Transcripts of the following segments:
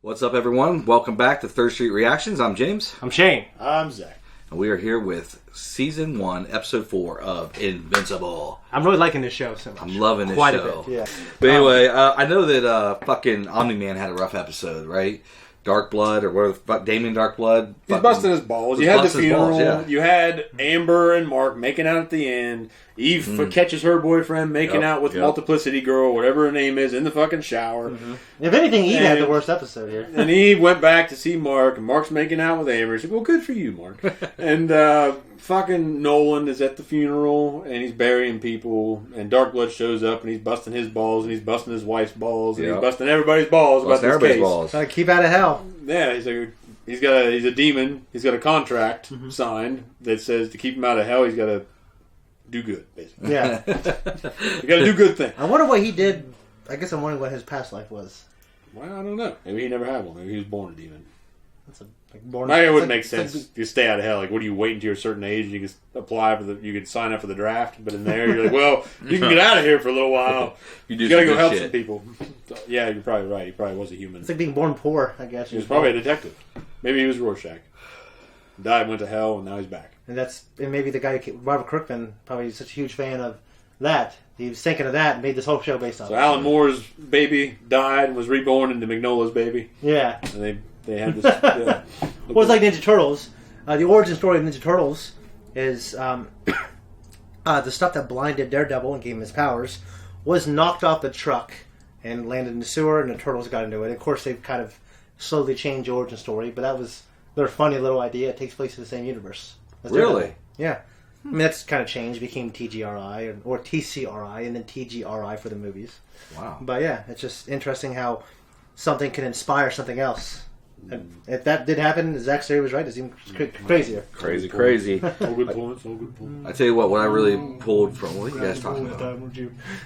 What's up, everyone? Welcome back to Third Street Reactions. I'm James. I'm Shane. I'm Zakk. And we are here with Season 1, Episode 4 of Invincible. I'm really liking this show so much. I'm loving this Quite show. a bit. Yeah. But anyway, I know that fucking Omni-Man had a rough episode, right? Dark Blood, or whatever the fuck, Damien Dark Blood. He's busting his balls. You had the funeral. Balls, yeah. You had Amber and Mark making out at the end. Eve catches her boyfriend making out with Multiplicity Girl, whatever her name is, in the fucking shower. If anything, Eve had the worst episode here. And Eve went back to see Mark, and Mark's making out with Amber. He said, well, good for you, Mark. And fucking Nolan is at the funeral, and he's burying people, and Dark Blood shows up, and he's busting his balls, and he's busting his wife's balls, and he's busting everybody's balls about this case. Balls. Trying to keep out of hell. Yeah, he's a demon. He's got a contract signed that says to keep him out of hell, he's got to do good, basically. Yeah. You got to do good things. I wonder what he did. I guess I'm wondering what his past life was. Well, I don't know. Maybe he never had one. Maybe he was born a demon. That's born. Maybe it wouldn't make sense. You stay out of hell. Like, what do you wait until you're a certain age? You can apply for you can sign up for the draft, but in there you're like, well, you can get out of here for a little while. You got to go help some people. So, yeah, you're probably right. He probably was a human. It's like being born poor, I guess. He was probably a detective. Maybe he was Rorschach. Died, went to hell, and now he's back. And maybe the guy, Robert Kirkman, probably such a huge fan of that. He was thinking of that and made this whole show based on it. So Alan Moore's baby died and was reborn into Magnola's baby. Yeah. And they had this. Yeah. Well, it's like Ninja Turtles. The origin story of Ninja Turtles is the stuff that blinded Daredevil and gave him his powers was knocked off the truck and landed in the sewer, and the Turtles got into it. Of course, they've kind of slowly changed the origin story, but that was their funny little idea. It takes place in the same universe. Really? Yeah. I mean, that's kind of changed. It became TGRI or TCRI and then TGRI for the movies. Wow. But yeah, it's just interesting how something can inspire something else. And if that did happen, Zack's theory was right. It's even crazier. Crazy. All good points. I tell you what I really pulled from... What are you guys talking about?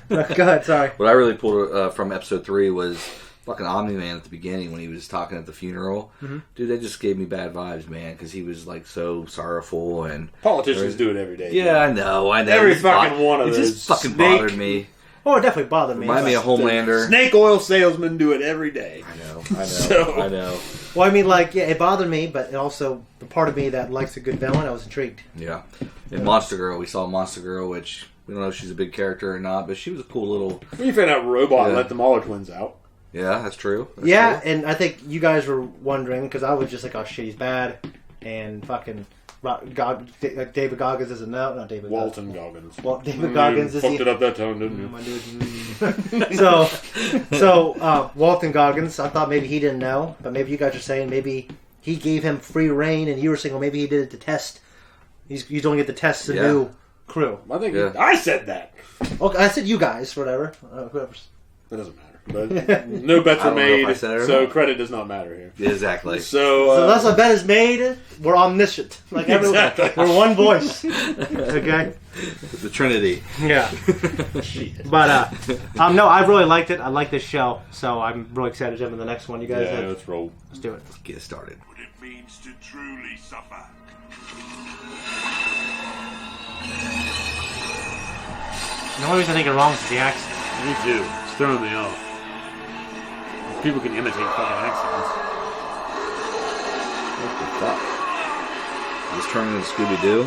Go ahead, sorry. What I really pulled from Episode 3 was fucking Omni-Man at the beginning when he was talking at the funeral. Dude, that just gave me bad vibes, man, because he was like so sorrowful. And politicians do it every day. Yeah, I know. Every fucking one of those. It just fucking bothered me. Oh, it definitely bothered me. Remind me of Homelander. Snake oil salesmen do it every day. I know. So- I know. Well, I mean, like, yeah, it bothered me, but it also, the part of me that likes a good villain, I was intrigued. Yeah. In Monster Girl, we saw Monster Girl, which we don't know if she's a big character or not, but she was a cool little... You found out Robot let the Mauler twins out. Yeah, that's true. That's true. And I think you guys were wondering, because I was just like, oh shit, he's bad, and fucking David Goggins is a no, not David Walton Goggins. Well, David Goggins is... Fucked it up that time, didn't you? My dude. So Walton Goggins, I thought maybe he didn't know, but maybe you guys are saying maybe he gave him free reign, and you were saying, well, maybe he did it to test. He's doing it to test the new crew. I think I said that. Okay, I said you guys, whatever. Whoever's. That doesn't matter. But no bets are made, so not. Credit does not matter here. Yeah, exactly. So unless a bet is made, we're omniscient. Like exactly. We're one voice. Okay? The Trinity. Yeah. But, no, I really liked it. I like this show, so I'm really excited to jump into the next one. You guys let's roll. Let's do it. Let's get started. What it means to truly suffer. The only reason I think it's wrong is the accent. Me too. It's throwing me off. People can imitate fucking accents. What the fuck? Just turning into Scooby-Doo?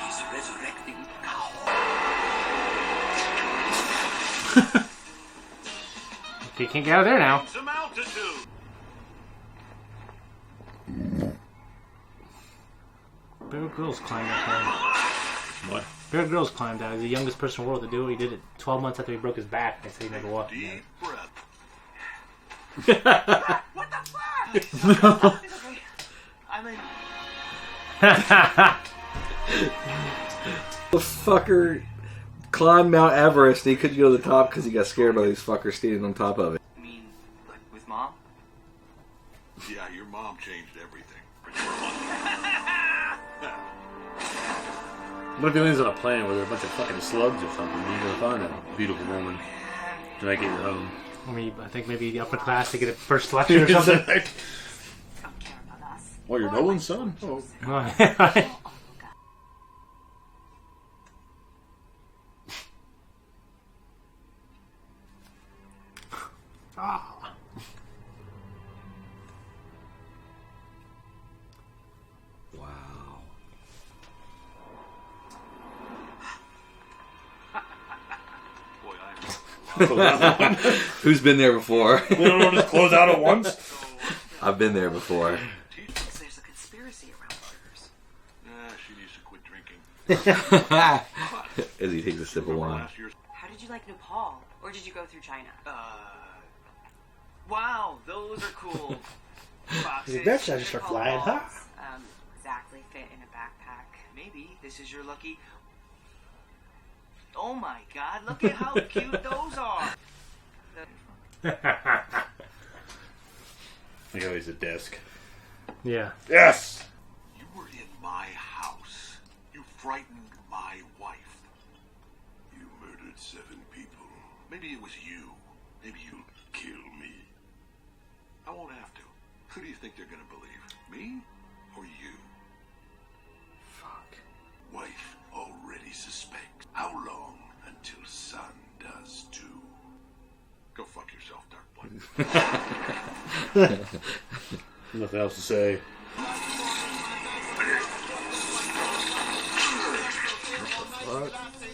He's resurrecting now. You can't get out of there now. Some altitude. Bear Grylls climbed up there. What? Bear Grylls climbed out. He's the youngest person in the world to do it. He did it 12 months after he broke his back. They said he never walked again. Deep breath. What the fuck? It's okay. I mean... The fucker climbed Mount Everest and he couldn't go to the top because he got scared by these fuckers standing on top of it. You mean, like, with Mom? Yeah, your mom changed everything. What if he lands on a planet where there are a bunch of fucking slugs or something? You're gonna find a beautiful woman to make it your home. I mean, I think maybe the upper class to get a first selection or something. Don't care about us. Oh, you're Nolan's son? Oh. Close out that one. Who's been there before? We don't just close out at once. I've been there before. There's a conspiracy around burgers. She needs to quit drinking. As he takes a sip of wine. Last year's How did you like Nepal? Or did you go through China? Wow, those are cool. Boxes. You bet I just start flying, huh? Exactly fit in a backpack. Maybe this is your lucky. Oh my God! Look at how cute those are. He always a desk. Yeah. Yes. You were in my house. You frightened my wife. You murdered 7 people. Maybe it was you. Maybe you'll kill me. I won't have to. Who do you think they're gonna believe? Me or you? Fuck. Wife already suspects. How long until son does too? Go fuck yourself, Dark Blood. Nothing else to say.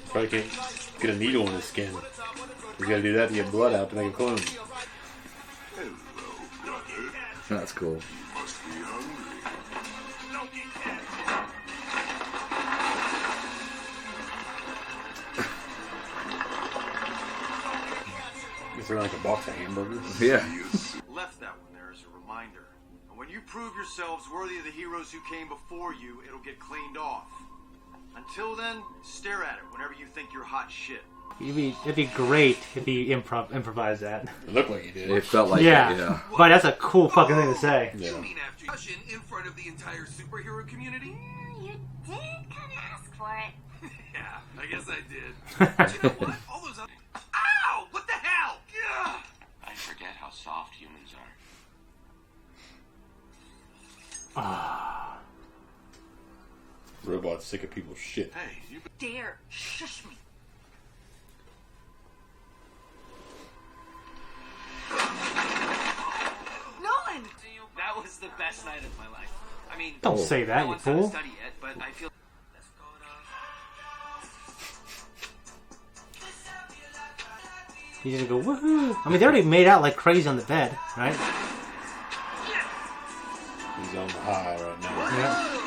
Probably can't get a needle in his skin. You gotta do that to get blood out to make a clone. Hello, brother. That's cool. Must be hungry. You throw like a box of hamburgers. Yeah. Left that one there as a reminder. And when you prove yourselves worthy of the heroes who came before you, it'll get cleaned off. Until then, stare at it whenever you think you're hot shit. It'd be great if he improvised that. It looked like he did. It felt like Yeah. it, yeah. But that's a cool fucking thing to say. Yeah. You mean after discussion in front of the entire superhero community? You did kind of ask for it. Yeah, I guess I did. But you know what? All those other... Ow! What the hell? Ugh. I forget how soft humans are. Robot's sick of people's shit. Hey, you Dare shush me. Nolan! That was the best night of my life. I mean, Don't say that, no you one's done a fool. study yet, but I feel. He's gonna go woohoo. I mean, they already made out like crazy on the bed, right? He's on the high right now. Yeah.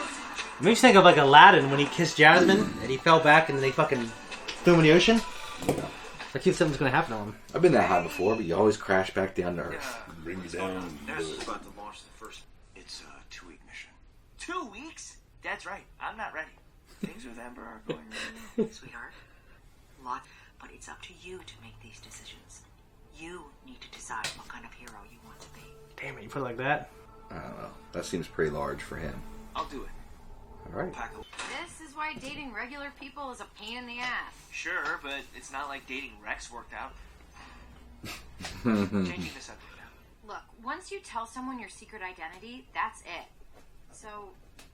Makes me think of like Aladdin when he kissed Jasmine and he fell back and they fucking threw him in the ocean. I think something's gonna happen to him. I've been that high before, but you always crash back down to earth. Bring you down. NASA's about to launch the first. It's a 2-week mission. 2 weeks? Dad's right. I'm not ready. Things with Amber are going really well. Sweetheart, but it's up to you to make these decisions. You need to decide what kind of hero you want to be. Damn it, you put it like that? I don't know. That seems pretty large for him. I'll do it. All right. Pack a... This is why dating regular people is a pain in the ass. Sure, but it's not like dating Rex worked out. Changing the subject now. Look, once you tell someone your secret identity, that's it. So,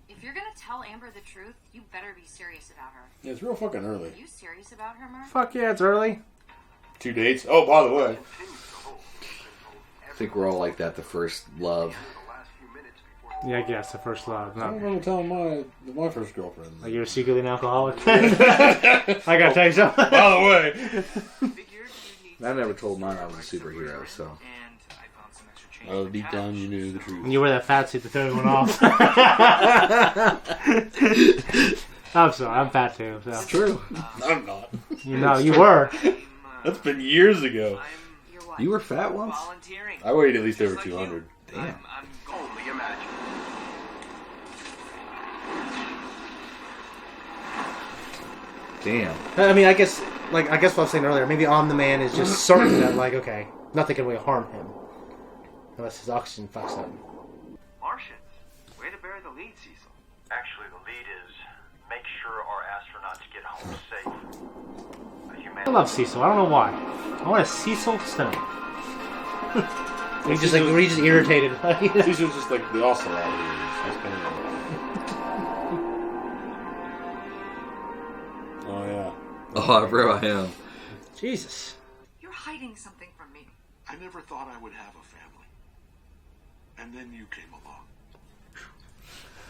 if you're gonna tell Amber the truth, you better be serious about her. Yeah, it's real fucking early. Are you serious about her, Murph? Fuck yeah, it's early. 2 dates. Oh, by the way. I think we're all like that. The first love. Yeah, I guess the first love. I Not don't want to tell my first girlfriend. like you're secretly an alcoholic. I gotta tell you something. By the way. Figured you need I never told mine I was a superhero, so. and I found some extra change. Oh, in the deep down couch. you knew the truth. When you wear that fat suit to throw everyone off. I'm sorry, I'm fat too. So. True. I'm not. You know, you were. That's been years ago. I'm You're what? You were fat once? volunteering. I weighed at least Just over like 200. you. Damn. I'm going. Only imagine. Damn. I mean, I guess what I was saying earlier. Maybe On the Man is just certain that, like, okay, nothing can really harm him unless his oxygen fucks up. Martians. Way to bury the lead, Cecil. Actually, the lead is make sure our astronauts get home safe. I love Cecil. I don't know why. I want a Cecil Stone. He's just like he's just irritated. These are just like the awesome out here. That's kind of... Oh, yeah. Oh, I forgot him. Jesus. You're hiding something from me. I never thought I would have a family. And then you came along.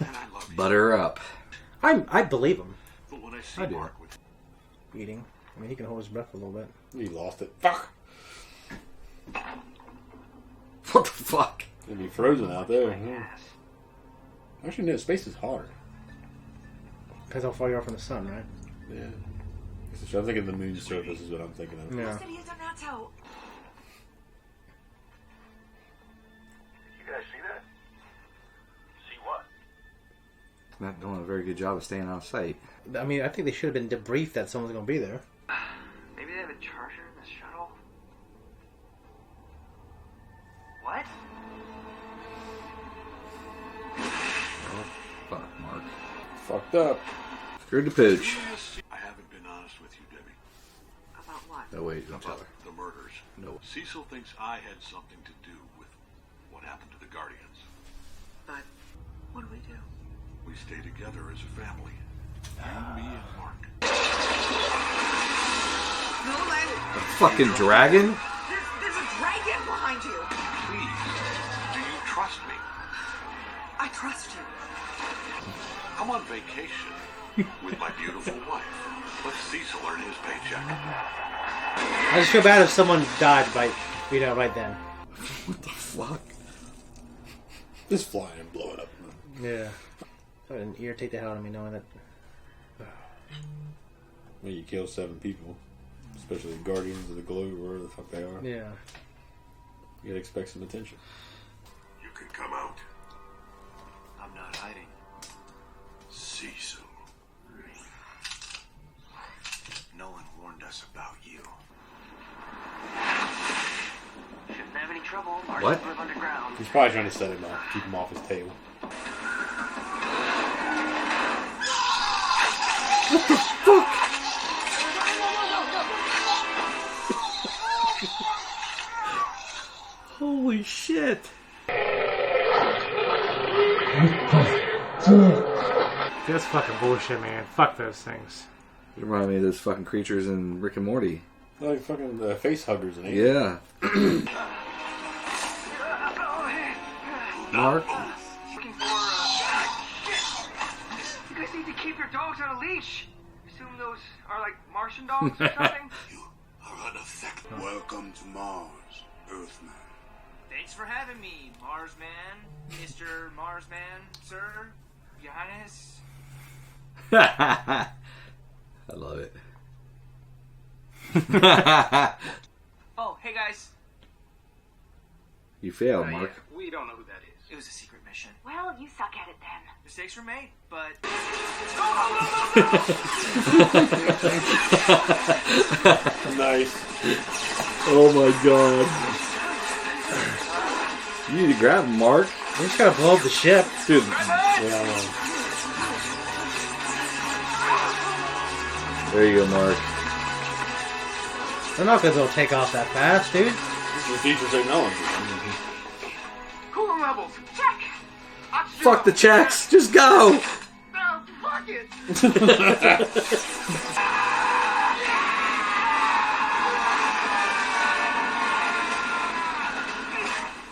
And I love you. Butter her up. I believe him. But when I see I do. Mark with Eating. I mean, he can hold his breath a little bit. He lost it. Fuck! What the fuck? It'd be frozen out there. Yeah. Actually, no, space is hard. Depends how far you are from the sun, right? Yeah. I'm thinking the moon's surface is what I'm thinking of. Yeah. You guys see that? See what? Not doing a very good job of staying out of sight. I mean, I think they should have been debriefed that someone's going to be there. Maybe they have a charger in the shuttle? What? Oh, fuck, Mark. Fucked up. Screwed the pooch. I haven't been honest with you, Debbie. About what? No, wait, don't tell About her. the murders. No. Cecil thinks I had something to do with what happened to the Guardians. But what do we do? We stay together as a family. You, me, and Mark. Nolan! A fucking dragon? There's a dragon behind you! Please, do you trust me? I trust you. I'm on vacation with my beautiful wife. Let Cecil earn his paycheck. I just feel bad if someone died right then. What the fuck? Just fly and blow it up. Yeah. That would irritate the hell out of me knowing that. When you kill 7 people, especially the Guardians of the Globe, or wherever the fuck they are, Yeah. you gotta expect some attention. You can come out. I'm not hiding. Cecil. Nolan warned us about you. Shouldn't have any trouble. Mark What? live underground. He's probably trying to set him up, keep him off his tail. What the fuck? Holy shit. That's fucking bullshit, man. Fuck those things. You remind me of those fucking creatures in Rick and Morty. Like fucking face huggers and Yeah. Mark? Looking for, You guys need to keep your dogs on a leash. Assume those are like Martian dogs or something. You are unaffected. Welcome to Mars, Earthman. Thanks for having me, Marsman, Mr. Marsman, sir, Your Highness. I love it. Oh, hey guys. You failed, Mark. Yeah, we don't know who that is. It was a secret mission. Well, you suck at it then. Mistakes were made, but... Nice. Oh my god. You need to grab him, Mark. We just gotta blow up the ship. Dude. Yeah, There you go, Mark. They're not gonna take off that fast, dude. this is future technology. Cooler levels. Check. Oxygen Fuck the levels. checks. Just go. No, fuck it.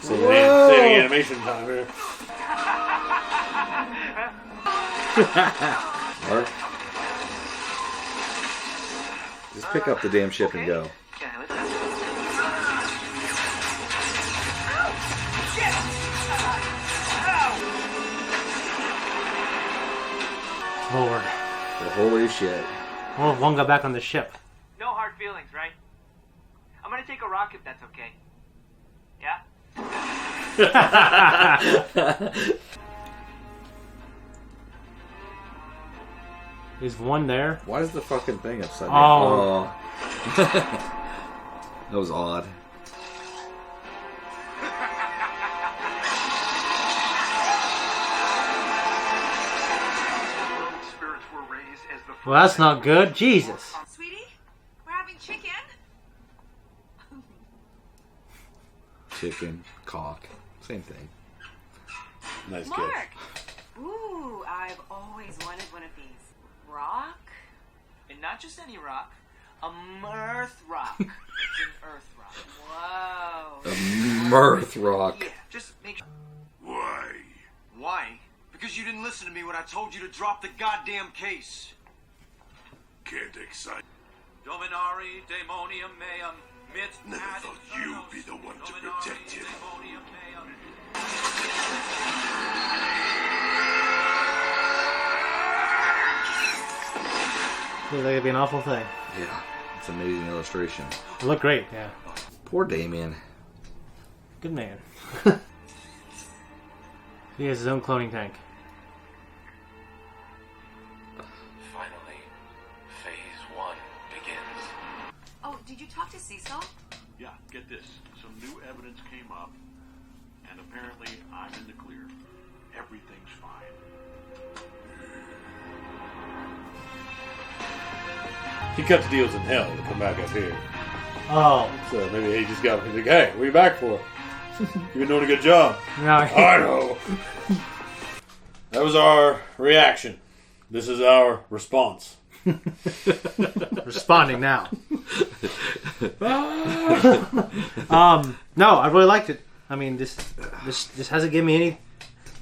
Saving animation time here. Mark. Just pick up the damn ship and go. Yeah, let's Lord. Well, holy shit. Well, one got back on the ship. No hard feelings, right? I'm gonna take a rock if that's okay. Yeah? Is one there? Why is the fucking thing upside down? Oh. That was odd. Spirits were raised as the Well, that's not good. Jesus. Sweetie, we're having chicken. Chicken, cock, same thing. Nice kiss. Mark! Ooh, I've always wanted one of these. Rock? And not just any rock, a mirth rock. It's an earth rock. Whoa. A mirth rock. Yeah, just make sure. Why? Why? Because you didn't listen to me when I told you to drop the goddamn case. Can't excite. Dominari demonium meum, Never thought you'd be the one to protect him. Looks like it'd be an awful thing. Yeah, it's an amazing illustration. It looked great, yeah. Poor Damien. Good man. He has his own cloning tank. Finally, phase 1 begins. Oh, did you talk to Cecil? Yeah, get this. Some new evidence came up, and apparently I'm in the clear. Everything's fine. He cut the deals in hell to come back up here. Oh. So maybe he just got, he's like, hey, what are you back for? You've been doing a good job. No, I know. That was our reaction. This is our response. Responding now. No, I really liked it. I mean, this hasn't given me any.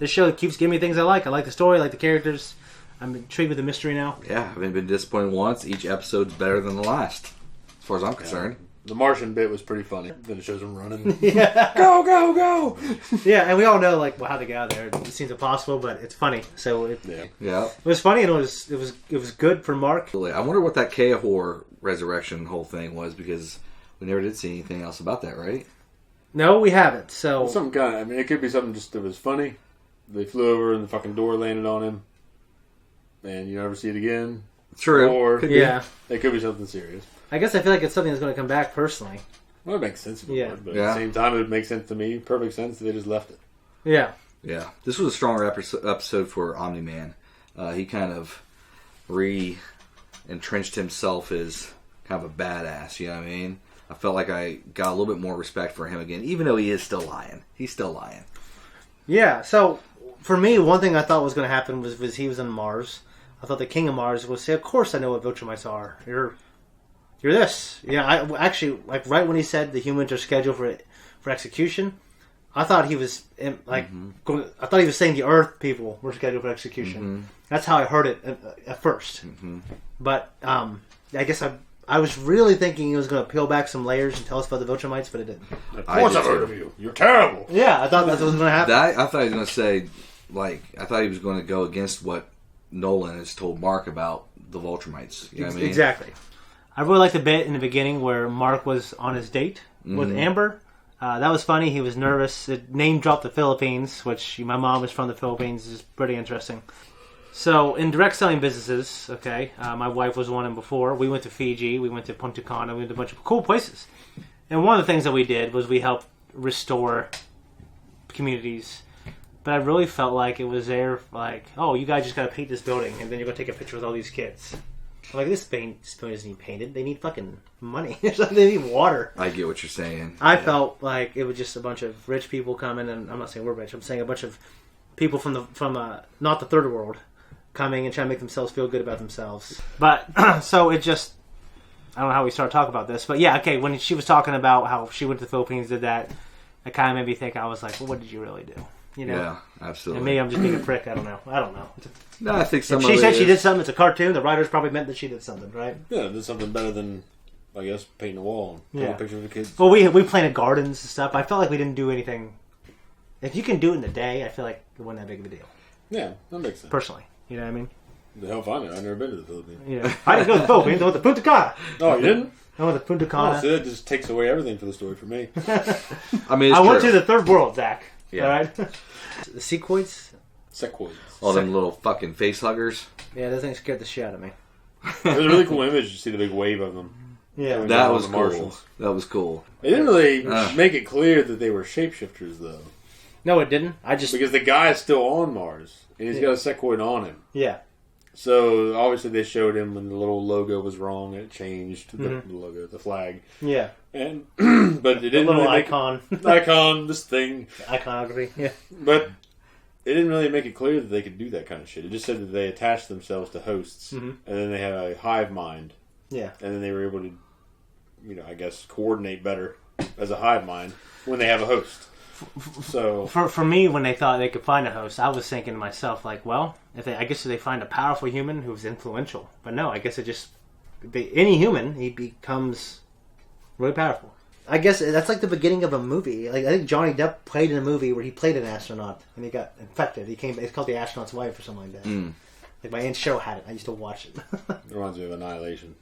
This show keeps giving me things I like. I like the story, I like the characters. I'm intrigued with the mystery now. Yeah, I haven't been disappointed once. Each episode's better than the last, as far as I'm concerned. The Martian bit was pretty funny. Then it shows him running. Yeah. Go, go, go! Yeah, and we all know how to get out of there. It seems impossible, but it's funny. So it was funny, and it was good for Mark. I wonder what that Cahor resurrection whole thing was, because we never did see anything else about that, right? No, we haven't. So some kind of, I mean, it could be something just that was funny. They flew over and the fucking door landed on him, and you never see it again. True. Or yeah, it could be something serious. I guess I feel like it's something that's going to come back personally. Well, it makes sense. But at the Yeah. same time, it would make sense to me. Perfect sense that they just left it. Yeah. Yeah. This was a stronger episode for Omni-Man. He kind of re-entrenched himself as kind of a badass, you know what I mean? I felt like I got a little bit more respect for him again, even though he is still lying. He's still lying. Yeah, so for me, one thing I thought was going to happen was he was on Mars. I thought the King of Mars would say, of course I know what Viltrumites are. You're this. Yeah, I actually, like, right when he said the humans are scheduled for execution, I thought he was, I thought he was saying the Earth people were scheduled for execution. Mm-hmm. That's how I heard it at first. Mm-hmm. But I guess I was really thinking he was going to peel back some layers and tell us about the Viltrumites, but it didn't. Of course I've heard of you. You're terrible. Yeah, I thought that's what was going to happen. I thought he was going to say, I thought he was going to go against what Nolan has told Mark about the Viltrumites. You know what I mean? Exactly. I really liked the bit in the beginning where Mark was on his date with Amber. That was funny. He was nervous. It name dropped the Philippines, which my mom is from the Philippines. Is pretty interesting. So, in direct selling businesses, my wife was one of them before. We went to Fiji. We went to Punta Cana. We went to a bunch of cool places. And one of the things that we did was we helped restore communities. But I really felt like it was there, oh, you guys just got to paint this building, and then you're going to take a picture with all these kids. I'm like, this building doesn't need painted. They need fucking money. They need water. I get what you're saying. I felt like it was just a bunch of rich people coming, and I'm not saying we're rich. I'm saying a bunch of people from not the third world coming and trying to make themselves feel good about themselves. But so it just, I don't know how we started talking about this, but yeah, okay. When she was talking about how she went to the Philippines, did that, it kind of made me think. I was like, well, what did you really do? You know? Yeah, absolutely. And maybe I'm just being a prick. I don't know. No, I think if she said she did something, it's a cartoon. The writers probably meant that she did something, right? Yeah, did something better than, I guess, painting a wall and taking a picture of the kids. Well, we planted gardens and stuff. I felt like we didn't do anything. If you can do it in a day, I feel like it wasn't that big of a deal. Yeah, that makes sense. Personally, you know what I mean? The hell, fine. I've never been to the Philippines. Yeah, I didn't go to the Philippines. I went to Punta Cana. Oh, you didn't? I went to Punta Cana. Oh, so that just takes away everything for the story for me. I mean, I went to the third world, Zakk. Yeah. All right. The sequoids. Sequoids. All them little fucking face huggers. Yeah, that thing scared the shit out of me. It was a really cool image to see the big wave of them. Yeah, that was cool. That was cool. It didn't really make it clear that they were shapeshifters, though. No, it didn't. Because the guy is still on Mars, and he's got a sequoid on him. Yeah. So, obviously, they showed him when the little logo was wrong, and it changed the logo, the flag. Yeah. And but it didn't little really icon. This thing. Iconography, yeah. But it didn't really make it clear that they could do that kind of shit. It just said that they attached themselves to hosts, and then they had a hive mind. Yeah. And then they were able to, I guess, coordinate better as a hive mind when they have a host. So for me, when they thought they could find a host, I was thinking to myself, like, well, if they find a powerful human who's influential. But no, I guess any human, he becomes really powerful. I guess that's like the beginning of a movie. Like I think Johnny Depp played in a movie where he played an astronaut and he got infected. It's called The Astronaut's Wife or something like that. Like my aunt show had it. I used to watch it. It reminds me of Annihilation.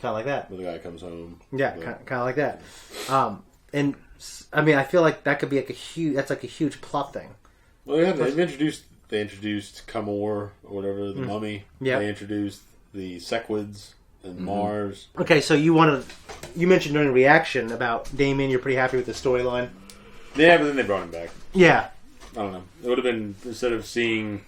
Kind of like that. Where the guy comes home. Yeah, kind of like that. And I mean, I feel like that could be like a huge plot thing. Well, yeah, they introduced Kamor or whatever, the mummy. Yeah. They introduced the Sequids and Mars. Okay, so you mentioned during reaction about Damien. You're pretty happy with the storyline. Yeah, but then they brought him back. Yeah. I don't know. It would have been, instead of seeing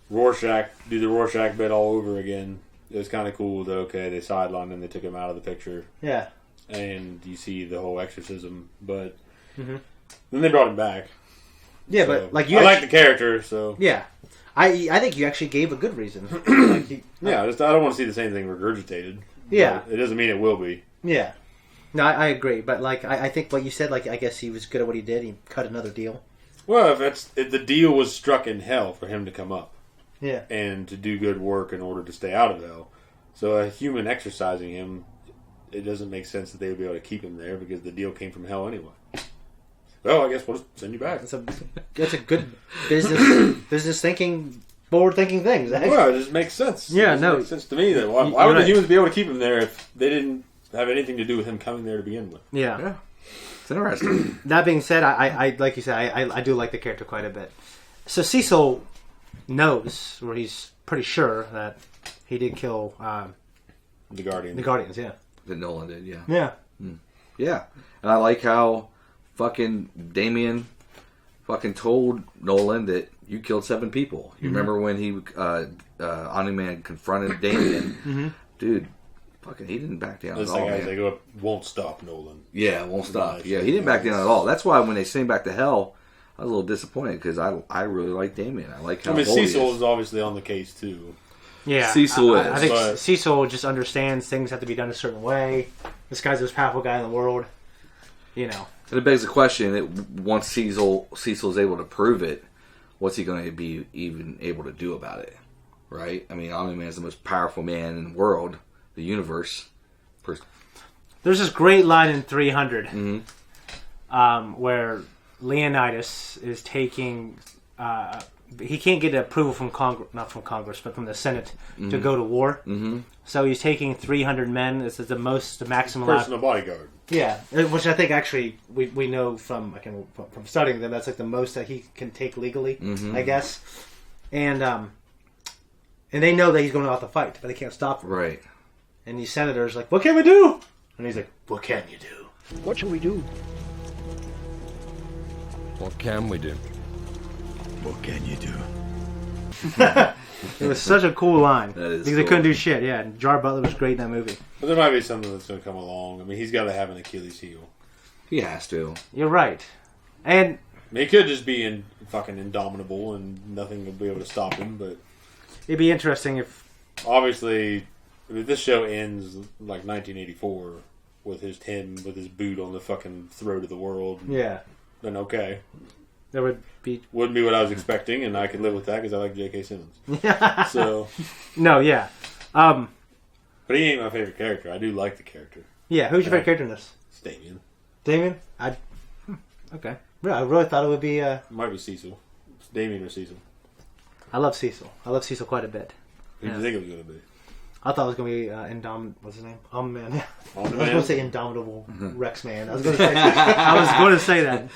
Rorschach do the Rorschach bit all over again, it was kind of cool that, okay, they sidelined him, they took him out of the picture. Yeah. And you see the whole exorcism, but then they brought him back. Yeah, so, but like I like the character, so yeah, I think you actually gave a good reason. I don't want to see the same thing regurgitated. Yeah, it doesn't mean it will be. Yeah, no, I agree, but like I think what you said, like I guess he was good at what he did. He cut another deal. Well, if the deal was struck in hell for him to come up, yeah, and to do good work in order to stay out of hell, so a human exorcising him, it doesn't make sense that they would be able to keep him there because the deal came from hell anyway. Well, I guess we'll just send you back. That's a good business thinking, forward thinking thing, Zach. Well, it just makes sense. Yeah, it makes sense to me. That why would the humans be able to keep him there if they didn't have anything to do with him coming there to begin with? Yeah. It's interesting. That being said, I like you said, I do like the character quite a bit. So Cecil knows, or he's pretty sure that he did kill the Guardians. The Guardians, yeah. That Nolan did, yeah. Yeah. Yeah. And I like how fucking Damien fucking told Nolan that you killed 7 people. You remember when he Omni-Man confronted Damien? Dude, fucking he didn't back down at all. As they go up, won't stop Nolan. Yeah, won't stop. Yeah, he didn't back down at all. That's why when they sent him back to hell, I was a little disappointed because I really like Damien. I like how Cecil is obviously on the case too. Yeah, Cecil is. I think Cecil just understands things have to be done a certain way. This guy's the most powerful guy in the world. You know. And it begs the question: that once Cecil's able to prove it, what's he going to be even able to do about it? Right? I mean, Omni-Man is the most powerful man in the world, the universe. There's this great line in 300 where Leonidas is taking. He can't get approval from not from Congress, but from the Senate to go to war. So he's taking 300 men. This is the maximum personal bodyguard. Yeah, which I think actually we know from studying them. That's like the most that he can take legally, I guess. And they know that he's going out to fight, but they can't stop him. Right. And these senators like, what can we do? And he's like, what can you do? What shall we do? What can we do? What can you do? It was such a cool line. That is because cool. they couldn't do shit. Yeah, and Jar Butler was great in that movie. But there might be something that's going to come along. I mean, he's got to have an Achilles heel. He has to. You're right. And I mean, he could just be fucking indomitable and nothing will be able to stop him. But it'd be interesting if obviously, I mean, this show ends like 1984 with his boot on the fucking throat of the world. Yeah. Then okay. There wouldn't be what I was expecting, and I could live with that because I like J.K. Simmons. So no, yeah, but he ain't my favorite character. I do like the character. Yeah, who's your favorite character in this? It's Damien. Damien? Okay. I really thought it would be. Might be Cecil. It's Damien or Cecil. I love Cecil. I love Cecil quite a bit. Who do you think it was going to be? I thought it was going to be what's his name? Man. I was Man? going to say Indomitable Rex Man. I was going to say that.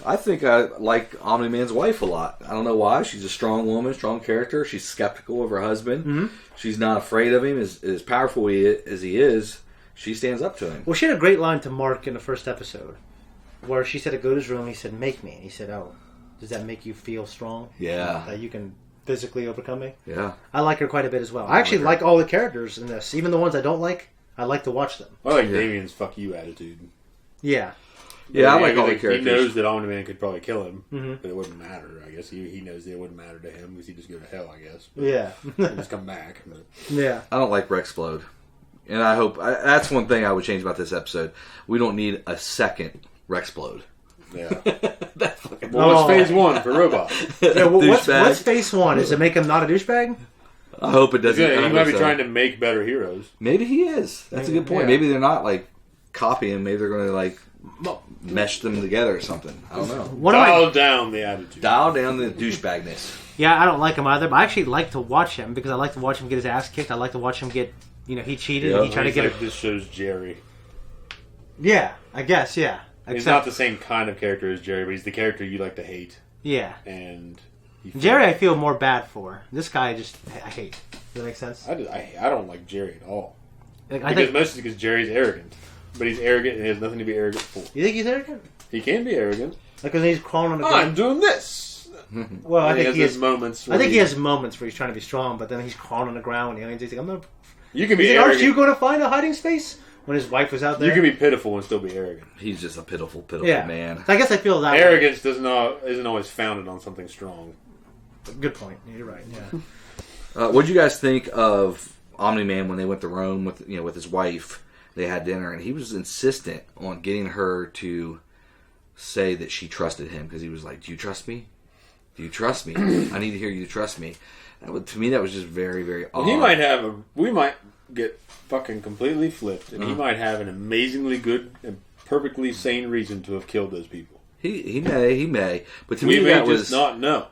I think I like Omni-Man's wife a lot. I don't know why. She's a strong woman, strong character. She's skeptical of her husband. She's not afraid of him. As powerful as he is, she stands up to him. Well, she had a great line to Mark in the first episode where she said to go to his room. He said, "Make me." And he said, "Oh, does that make you feel strong? Yeah. That you can physically overcome me?" Yeah. I like her quite a bit as well. I actually like all the characters in this. Even the ones I don't like, I like to watch them. I like Damien's fuck you attitude. Yeah. Yeah, I like all the characters. He knows that Omni-Man could probably kill him, but it wouldn't matter. I guess he knows that it wouldn't matter to him because he'd just go to hell, I guess. But yeah. He'd just come back. But. Yeah. I don't like Rexplode. And I hope... that's one thing I would change about this episode. We don't need a second Rexplode. Yeah. What's phase 1 for robots? Yeah, what's phase 1? Is it make him not a douchebag? I hope it doesn't. He might be trying to make better heroes. Maybe he is. That's a good point. Yeah. Maybe they're not like copy him. Maybe they're going to like mesh them together or something. I don't know. Dial down the attitude. Dial down the douchebagness. Yeah, I don't like him either, but I actually like to watch him because I like to watch him get his ass kicked. I like to watch him get, he cheated and he tried to get This shows Jerry. Yeah, I guess, yeah. He's not the same kind of character as Jerry, but he's the character you like to hate. Yeah. And Jerry I feel more bad for. This guy I hate. Does that make sense? I don't like Jerry at all. Mostly because Jerry's arrogant. But he's arrogant and he has nothing to be arrogant for. You think he's arrogant? He can be arrogant. Like when he's crawling on the ground. I'm doing this. Well, I think he has moments. I think he has moments where he's trying to be strong, but then he's crawling on the ground and he's like, "I'm gonna." You can be arrogant. Aren't you going to find a hiding space? When his wife was out there, you can be pitiful and still be arrogant. He's just a pitiful man. I guess I feel that arrogance isn't always founded on something strong. Good point. You're right. Yeah. What did you guys think of Omni-Man when they went to Rome with his wife? They had dinner, and he was insistent on getting her to say that she trusted him because he was like, "Do you trust me? Do you trust me? I need to hear you trust me." To me, that was just very, very odd. We might get fucking completely flipped, and he might have an amazingly good and perfectly sane reason to have killed those people. He may, but to we me may that just was not know.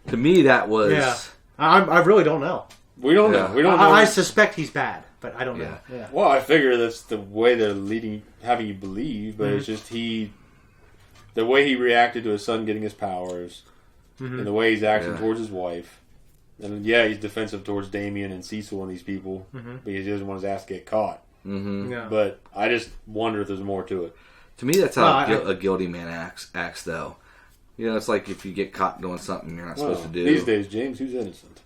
To me, that was. Yeah, I really don't know. We don't know. We don't know. I suspect he's bad, but I don't know. Yeah. Well, I figure that's the way they're having you believe, but it's just the way he reacted to his son getting his powers, and the way he's acting towards his wife. And he's defensive towards Damien and Cecil and these people because he doesn't want his ass to get caught. Mm-hmm. Yeah. But I just wonder if there's more to it. To me, that's how a guilty man acts, though. It's like if you get caught doing something you're not supposed to do. These days, James, who's innocent?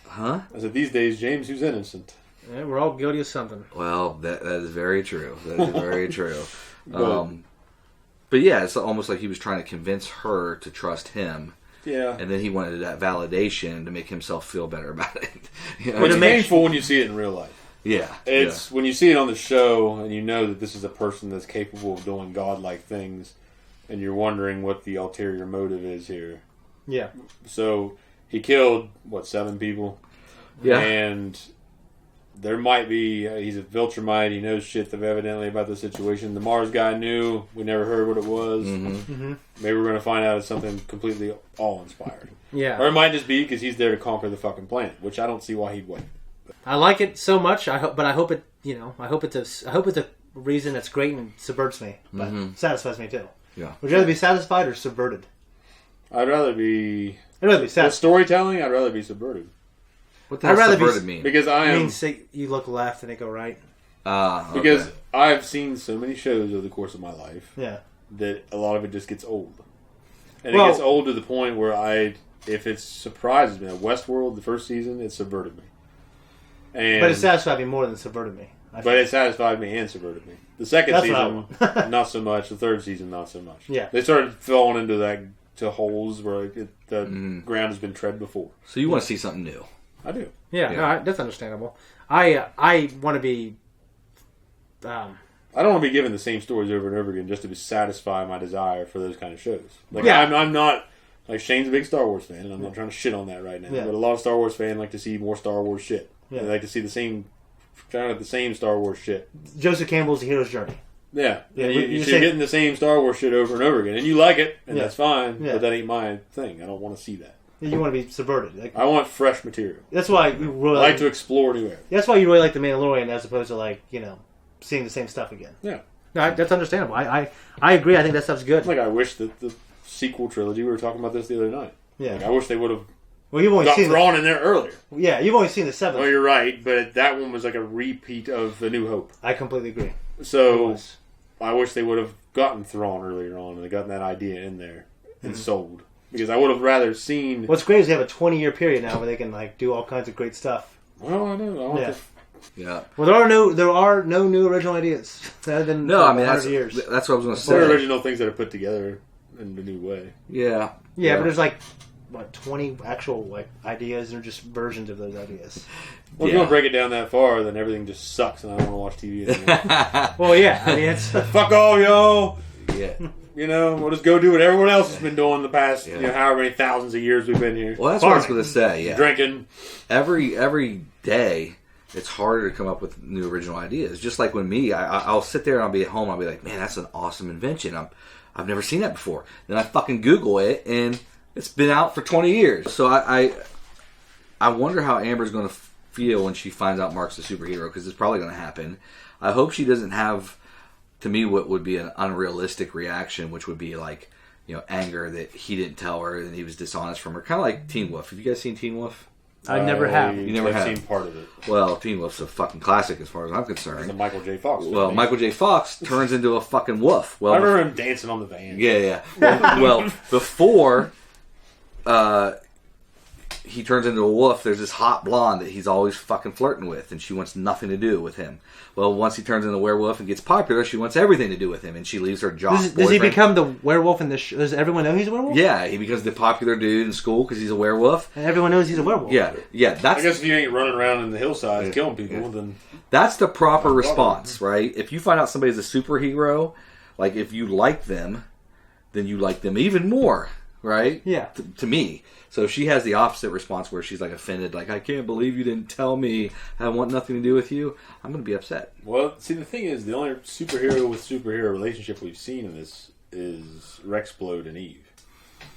Huh? I said, these days, James, who's innocent? Yeah, we're all guilty of something. Well, that is very true. That is very true. But yeah, it's almost like he was trying to convince her to trust him. Yeah. And then he wanted that validation to make himself feel better about it. It's painful when you see it in real life. Yeah. It's when you see it on the show and you know that this is a person that's capable of doing godlike things and you're wondering what the ulterior motive is here. Yeah. So he killed, 7 people? Yeah. And there might be, he's a Viltrumite, he knows shit evidently about the situation. The Mars guy knew, we never heard what it was. Mm-hmm. Maybe we're going to find out it's something completely awe-inspiring. Yeah. Or it might just be because he's there to conquer the fucking planet, which I don't see why he'd wait. I like it so much, I hope it's a reason that's great and subverts me, but satisfies me too. Yeah. Would you rather be satisfied or subverted? I'd rather be satisfied. With storytelling, I'd rather be subverted. What does subverted mean? Because it means you look left and they go right. Okay. Because I've seen so many shows over the course of my life that a lot of it just gets old. And it gets old to the point where if it surprises me, Westworld, the first season, it subverted me. But it satisfied me more than subverted me. But it satisfied me and subverted me. The second season, not so much. The third season, not so much. Yeah. They started falling into holes where the ground has been tread before. So you want to see something new. I do. Yeah. No, that's understandable. I want to be... I don't want to be given the same stories over and over again just to satisfy my desire for those kind of shows. I'm not... Like, Shane's a big Star Wars fan, and I'm not trying to shit on that right now. Yeah. But a lot of Star Wars fans like to see more Star Wars shit. Yeah. They like to see the same Star Wars shit. Joseph Campbell's The Hero's Journey. Yeah. You're getting the same Star Wars shit over and over again. And you like it, and that's fine, but that ain't my thing. I don't want to see that. You want to be subverted. I want fresh material. That's why you really... I like to explore new areas. That's why you really like The Mandalorian as opposed to, seeing the same stuff again. Yeah. No, that's understandable. I agree. I think that stuff's good. Like, I wish that the sequel trilogy, we were talking about this the other night. Yeah. Like, I wish they would have you've only got seen Thrawn in there earlier. Yeah, you've only seen the 7th. Well, you're right, but that one was like a repeat of The New Hope. I completely agree. So, I wish they would have gotten Thrawn earlier on and gotten that idea in there and sold. Because I would have rather seen... What's great is they have a 20-year period now where they can do all kinds of great stuff. Well, I know. Yeah. Well, there are no new original ideas. That have been years. That's what I was going to say. There are original things that are put together in a new way. Yeah. Yeah, but there's 20 actual ideas, and they're just versions of those ideas. Well, if you want to break it down that far, then everything just sucks, and I don't want to watch TV anymore. Well, yeah, I mean, it's fuck all, yo. Yeah. We'll just go do what everyone else has been doing the past, however many thousands of years we've been here. Well, that's what I was going to say. Yeah. Drinking every day. it's harder to come up with new original ideas. Just like when I'll sit there and I'll be at home, I'll be like, man, that's an awesome invention. I've never seen that before. Then I fucking Google it, and it's been out for 20 years. So I wonder how Amber's going to feel when she finds out Mark's a superhero, because it's probably going to happen. I hope she doesn't have, to me, what would be an unrealistic reaction, which would be like, anger that he didn't tell her and he was dishonest from her. Kind of like Teen Wolf. Have you guys seen Teen Wolf? I never have. You never have? I've seen part of it. Well, Teen Wolf's a fucking classic as far as I'm concerned. It's a Michael J. Fox. Well, Michael J. Fox turns into a fucking wolf. Well, I remember him dancing on the van. Yeah. Well, before he turns into a wolf, there's this hot blonde that he's always fucking flirting with, and she wants nothing to do with him. Well, once he turns into a werewolf and gets popular, she wants everything to do with him, and she leaves her job. Does he become the werewolf in the show? Does everyone know he's a werewolf? Yeah, he becomes the popular dude in school because he's a werewolf. And everyone knows he's a werewolf. Yeah. That's, I guess if you ain't running around in the hillsides killing people, then... That's the proper response, right? If you find out somebody's a superhero, like if you like them, then you like them even more, right? Yeah. To me. So she has the opposite response where she's like offended, like, I can't believe you didn't tell me. I want nothing to do with you. I'm going to be upset. Well, see, the thing is, the only superhero with superhero relationship we've seen in this is Rexplode and Eve.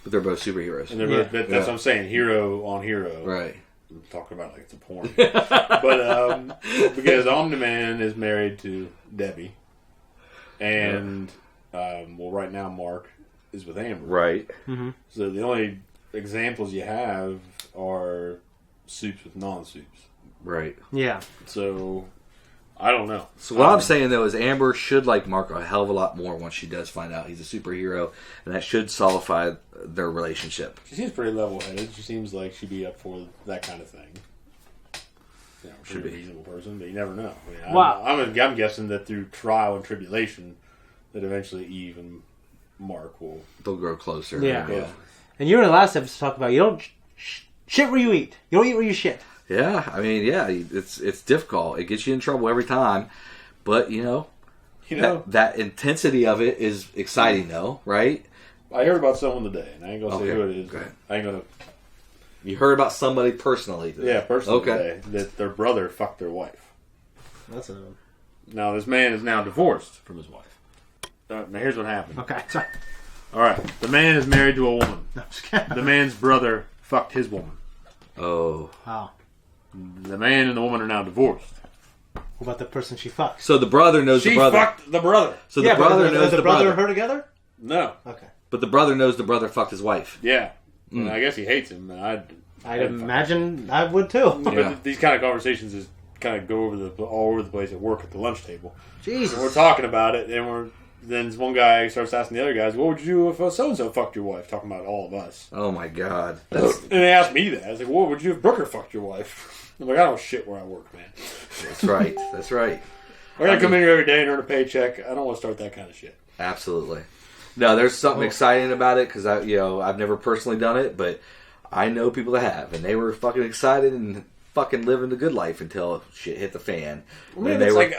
But they're both superheroes. And they're both, that's what I'm saying, hero on hero. Right. I'm talking about like it's a porn. But because Omni-Man is married to Debbie. And, right now Mark is with Amber. Right. Mm-hmm. So the only examples you have are soups with non-soups. Right. Yeah. So, I don't know. So what I'm saying, though, is Amber should like Mark a hell of a lot more once she does find out he's a superhero, and that should solidify their relationship. She seems pretty level-headed. She seems like she'd be up for that kind of thing. She'd be a reasonable person, but you never know. I mean, Wow. I'm guessing that through trial and tribulation, that eventually Eve and Mark they'll grow closer. Yeah. And you were in the last episode talk about you don't shit where you eat. You don't eat where you shit. Yeah, I mean, it's difficult. It gets you in trouble every time, but that intensity of it is exciting, though, right? I heard about someone today, and I ain't gonna say who it is. Go ahead. I ain't gonna. You heard about somebody personally today? Yeah, personally today, that their brother fucked their wife. That's Now this man is now divorced from his wife. Now here's what happened. Okay, sorry. All right, the man is married to a woman. No, I'm just kidding. The man's brother fucked his woman. Oh. Wow. The man and the woman are now divorced. What about the person she fucked? So the brother knows the brother. She fucked the brother. So the brother knows the brother. and her together? No. Okay. But the brother knows the brother fucked his wife. Yeah. And I guess he hates him. And I'd imagine I would too. But these kind of conversations just kind of go all over the place at work at the lunch table. Jesus. And we're talking about it, and then one guy starts asking the other guys, "What would you do if so and so fucked your wife?" Talking about all of us. Oh my god. And they asked me that. I was like, "What would you if Brooker fucked your wife?" I'm like, "I don't shit where I work, man." That's right. That's right. I gotta come in here every day and earn a paycheck. I don't want to start that kind of shit. Absolutely. No, there's something exciting about it because I've never personally done it, but I know people that have, and they were fucking excited and fucking living the good life until shit hit the fan. I mean, it's like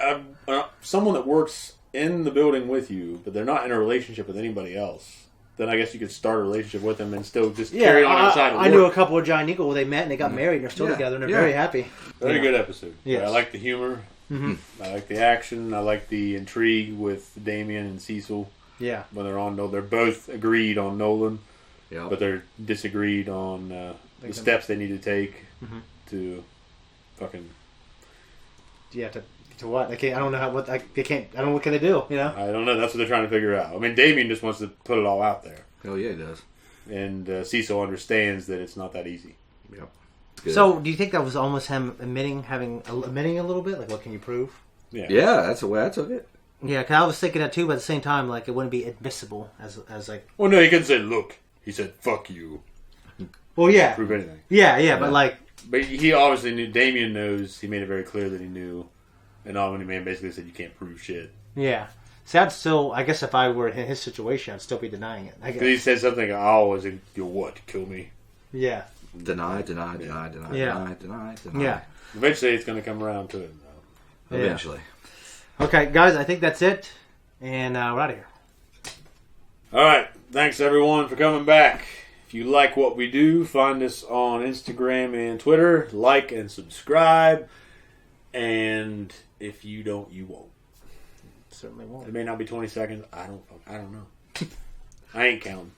someone that works in the building with you, but they're not in a relationship with anybody else. Then I guess you could start a relationship with them and still just carry on outside of work. I knew a couple of Giant Eagle where they met and they got married and they're still together and they're very happy. Very good episode. Yes. I like the humor. Mm-hmm. I like the action. I like the intrigue with Damien and Cecil. Yeah. When they're on Nolan. They're both agreed on Nolan. Yeah. But they're disagreed on the steps they need to take to fucking... Yeah, to what? I don't know how. What I can't. I don't know what can they do. You know. I don't know. That's what they're trying to figure out. I mean, Damien just wants to put it all out there. Oh yeah, he does. And Cecil understands that it's not that easy. Yep. So, do you think that was almost him admitting a little bit? Like, what can you prove? Yeah, that's the way I took it. Yeah, because I was thinking that too, but at the same time, like, it wouldn't be admissible as like. Well, no, he couldn't say, "Look," he said, "Fuck you." Well, yeah. Prove anything. Yeah, but like. But he obviously knew. Damien knows. He made it very clear that he knew. And Omni-Man basically said, "You can't prove shit." Yeah. See, I'd still. I guess if I were in his situation, I'd still be denying it. Because he said something. "I always, you'll what? Kill me?" Yeah. Deny. Yeah. Yeah. Eventually, it's going to come around to it. Though. Eventually. Okay, guys, I think that's it, and we're out of here. All right, thanks everyone for coming back. If you like what we do, find us on Instagram and Twitter. Like and subscribe. And if you don't, you won't. Certainly won't. It may not be 20 seconds. I don't know. I ain't counting.